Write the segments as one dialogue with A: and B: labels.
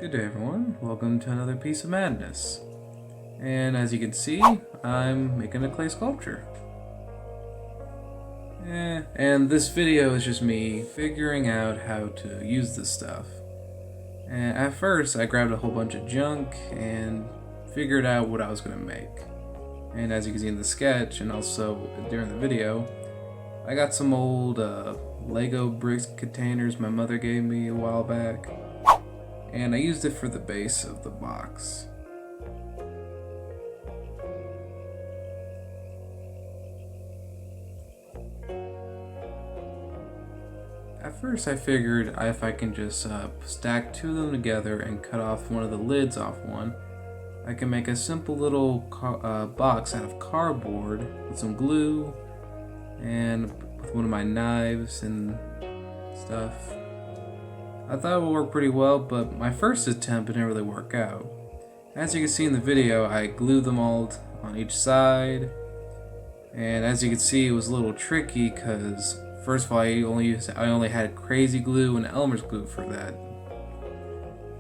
A: Good day everyone, welcome to another piece of madness. And as you can see, I'm making a clay sculpture. And this video is just me figuring out how to use this stuff. And at first I grabbed a whole bunch of junk and figured out what I was going to make. And as you can see in the sketch and also during the video, I got some old Lego bricks containers my mother gave me a while back. And I used it for the base of the box. At first I figured if I can just stack two of them together and cut off one of the lids off one, I can make a simple little box out of cardboard with some glue and with one of my knives and stuff. I thought it would work pretty well, but my first attempt didn't really work out. As you can see in the video, I glued them all on each side, and as you can see, it was a little tricky because first of all, I only had crazy glue and Elmer's glue for that.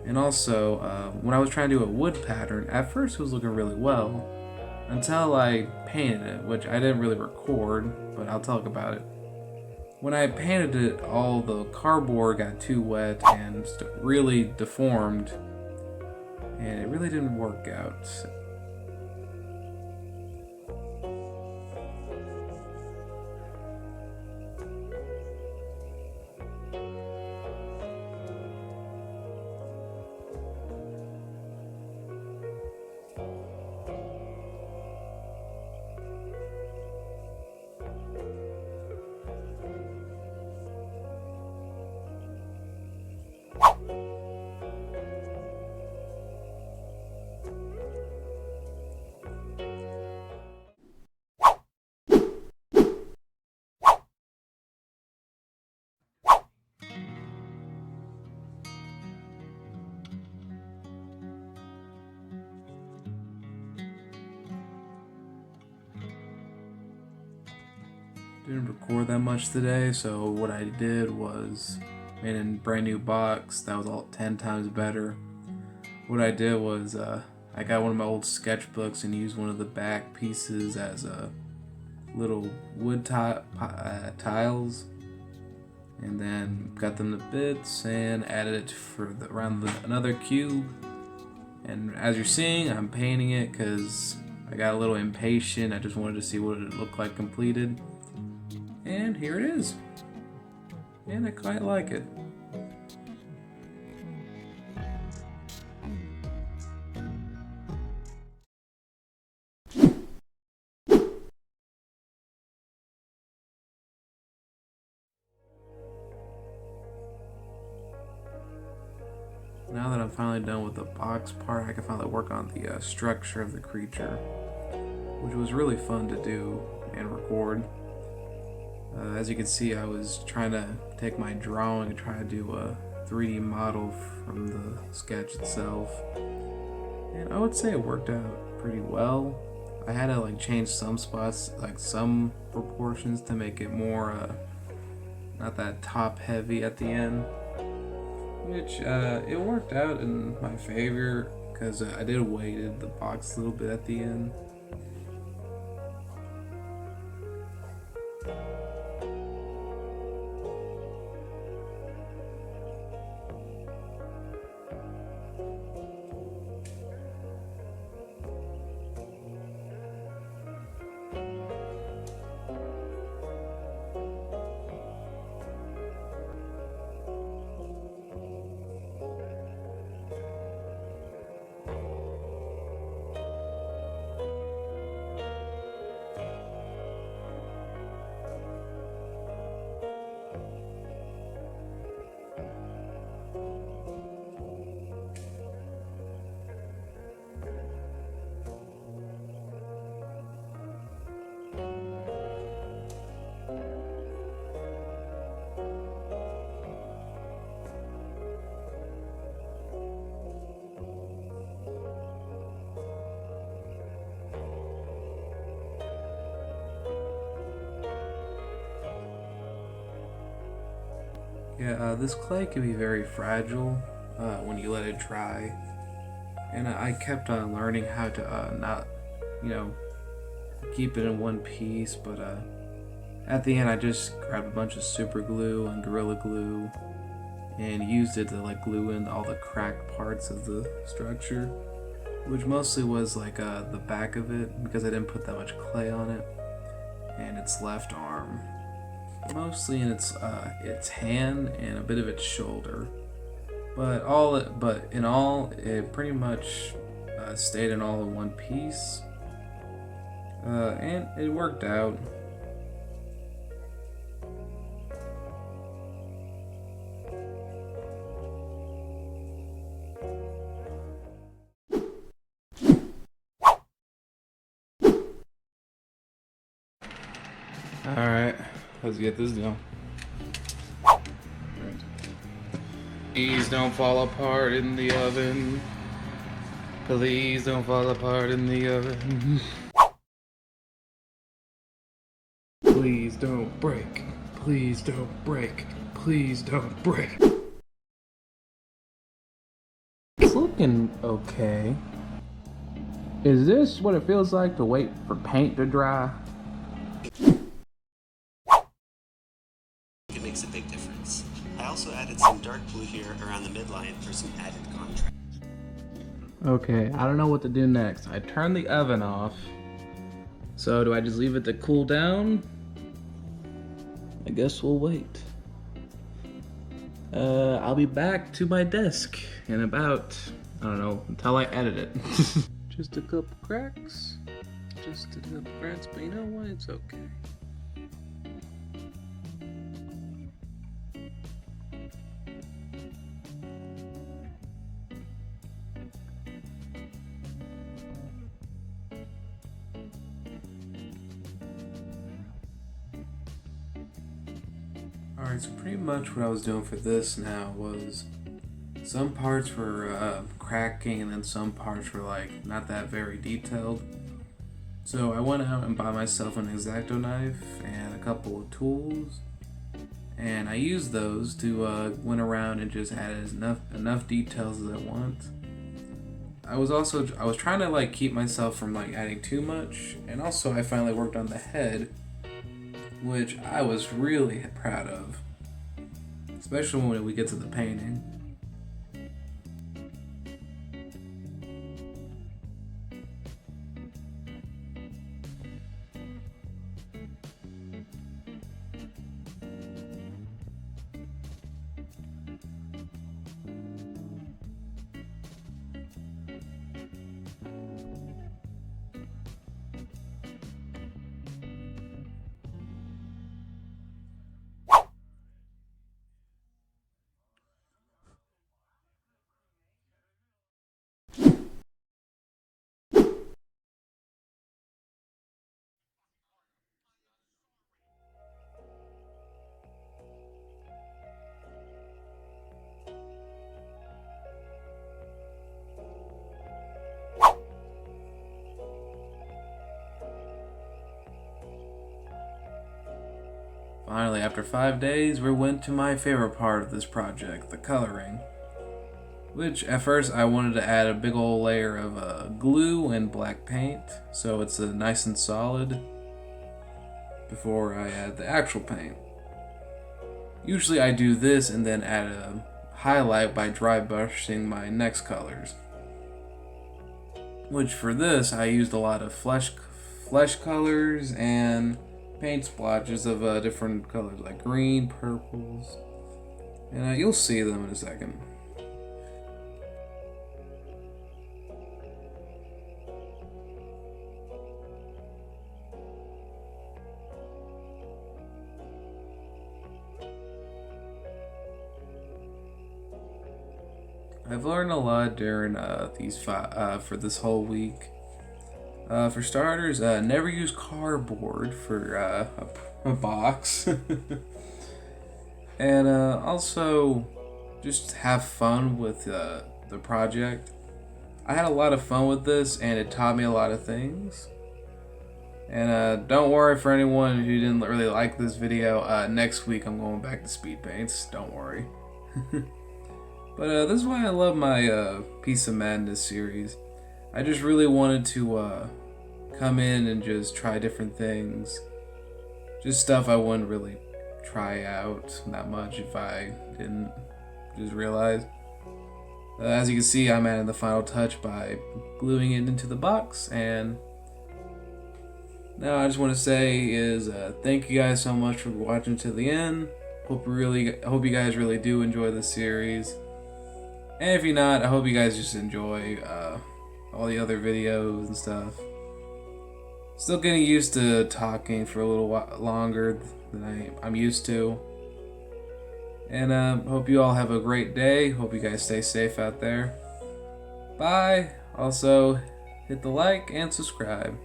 A: And also, when I was trying to do a wood pattern, at first it was looking really well until I painted it, which I didn't really record, but I'll talk about it. When I painted it, all the cardboard got too wet and really deformed, and it really didn't work out. Didn't record that much today, so what I did was made a brand new box that was all 10 times better. What I did was I got one of my old sketchbooks and used one of the back pieces as a little wood tiles, and then cut them to bits and added it for around another cube. And as you're seeing, I'm painting it because I got a little impatient. I just wanted to see what it looked like completed. And here it is. And I quite like it. Now that I'm finally done with the box part, I can finally work on the structure of the creature, which was really fun to do and record. As you can see, I was trying to take my drawing and try to do a 3D model from the sketch itself, and I would say it worked out pretty well. I had to change some spots, some proportions, to make it more not that top heavy at the end, which it worked out in my favor because I did weighted the box a little bit at the end. Yeah, this clay can be very fragile, when you let it dry. And I kept learning how to not, you know, keep it in one piece, but at the end I just grabbed a bunch of super glue and Gorilla Glue and used it to like glue in all the cracked parts of the structure, which mostly was like the back of it because I didn't put that much clay on it, and its left arm, mostly in its hand and a bit of its shoulder. But in all, it pretty much stayed in all in one piece, and it worked out. All right, let's get this done. Please don't fall apart in the oven. Please don't fall apart in the oven. Please don't break. Please don't break. Please don't break. It's looking okay. Is this what it feels like to wait for paint to dry?
B: It makes a big difference. I also added some dark blue here around the midline for some added contrast.
A: Okay, I don't know what to do next. I turned the oven off. So do I just leave it to cool down? I guess we'll wait. I'll be back to my desk in about, I don't know, until I edit it. Just a couple cracks. Just a couple cracks, but you know what? It's okay. Alright, so pretty much what I was doing for this now was some parts were cracking and then some parts were like not that very detailed. So I went out and bought myself an X-Acto knife and a couple of tools, and I used those to went around and just add enough details as I want. I was trying to like keep myself from like adding too much, and also I finally worked on the head, which I was really proud of, especially when we get to the painting. Finally, after 5 days, we went to my favorite part of this project, the coloring. Which, at first, I wanted to add a big old layer of glue and black paint, so it's nice and solid, before I add the actual paint. Usually I do this and then add a highlight by dry brushing my next colors. Which for this, I used a lot of flesh colors and paint splotches of different colors like green, purples, and you'll see them in a second. I've learned a lot during for this whole week. For starters, never use cardboard for a box. And also, just have fun with the project. I had a lot of fun with this, and it taught me a lot of things. And don't worry for anyone who didn't really like this video. Next week I'm going back to speed paints. Don't worry. But this is why I love my Piece of Madness series. I just really wanted to come in and just try different things. Just stuff I wouldn't really try out that much if I didn't just realize. As you can see, I'm adding the final touch by gluing it into the box, and now I just want to say is thank you guys so much for watching to the end. Hope you guys really do enjoy this series. And if you're not, I hope you guys just enjoy all the other videos and stuff. Still getting used to talking for a little while longer than I'm used to. And hope you all have a great day. Hope you guys stay safe out there. Bye. Also, hit the like and subscribe.